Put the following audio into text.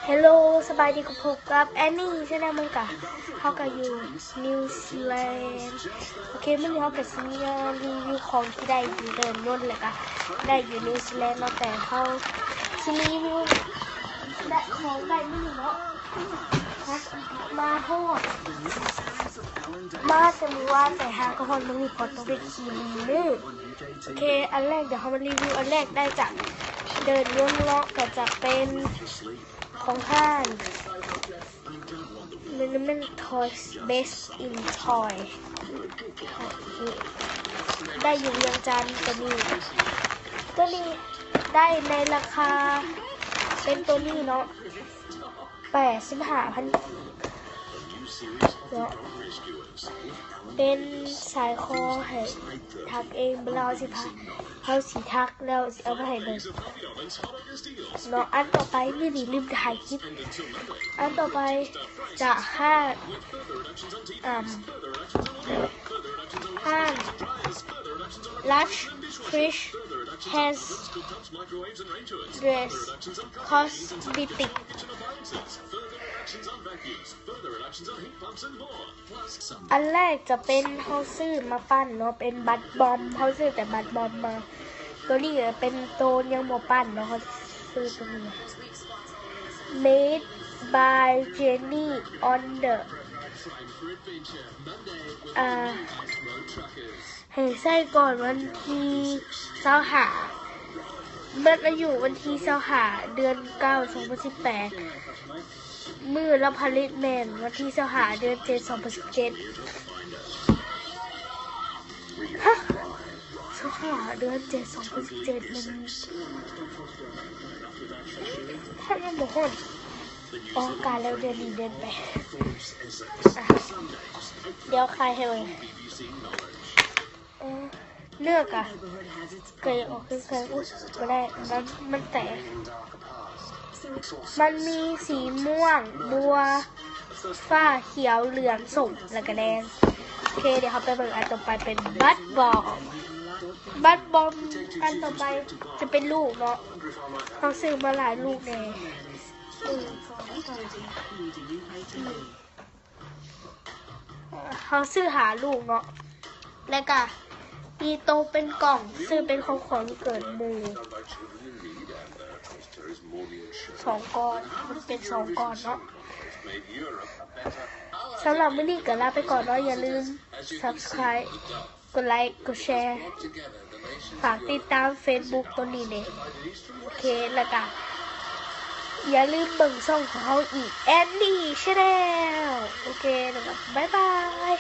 ฮัลโหลสบายดีกับผมกับแอนนี่ใช่ไหมมึงกะเขาก็อยู่นิวซีแลนด์โอเคมื่อนี้เขาก็ซีรีวิวของที่ได้อยู่เดินย่นเลยกะได้อยู่นิวซีแลนด์เนาะแต่เขาซีรีวิวได้ของได้มื่อนี้เนาะมาโทษมาจะมีว่าแต่หาก็คนมึงมีพอต้องไปขี่มือโอเคอันแรกเดี๋ยวเขามารีวิวอันแรกได้จากเดินย่นเลาะก็จะเป็นของท่านมัน Toys Best in Toy ได้อยู่เวียงจันทร์ตัวนี้ได้ในราคาเป็นตัวนี้เนาะ85,000เนาะเป็นสายคอให้ทักเองเราสิพาเขาสีทักแล้วเอาไปให้เบิ่งเนาะอันต่อไปนี่ลืมถ่ายคลิปอันต่อไปจะห้างLush Fish Has Dress Cosmetic อันแรกจะเป็นเฮาซื้อมาปั้นเนาะเป็นบัตบอมเฮาซื้อแต่บัตบอมมาตัวนี้เป็นโตนยังบ่ปั้นเนาะเขาซื้อตัวนี้ Made by Jenny on the ให้ใส่ก่อนวันที่25เมื่ออายุวันที่25เดือน9 2018มือละผลิตแมนวันที่25เดือน7 2017ฮะ25เดือน7 2017มันถ้ามันบอกว่าออกการแล้วเดือนนี้เดือนไปเดี๋ยวใครให้เลยเลือกอะเกยออกขึ้นก็ได้มันแตกมันมีสีม่วงบัวฟ้าเขียวเหลืองส้มแล้วก็แดงโอเคเดี๋ยวเขาไปเบิ่งอันต่อไปเป็นบัตบอมอันต่อไปจะเป็นลูกเนาะเขาซื้อมาหลายลูกเลยเขาซื้อหาลูกเนาะแล้วก็มีโตเป็นกล่องซื้อเป็นของขวัญเกิดมู2 ก้อนมันเป็น2 ก้อนเนาะสำหรับมื้อนี้ก็ลาไปก่อนเนาะอย่าลืม subscribe กดไลค์กดแชร์ฝากติดตาม Facebook ตัวนี้เนี่ยโอเคแล้วก็อย่าลืมเบิ่งช่องของเขาอีกแอนนี่ชาแนลโอเคนะครับบ๊ายบาย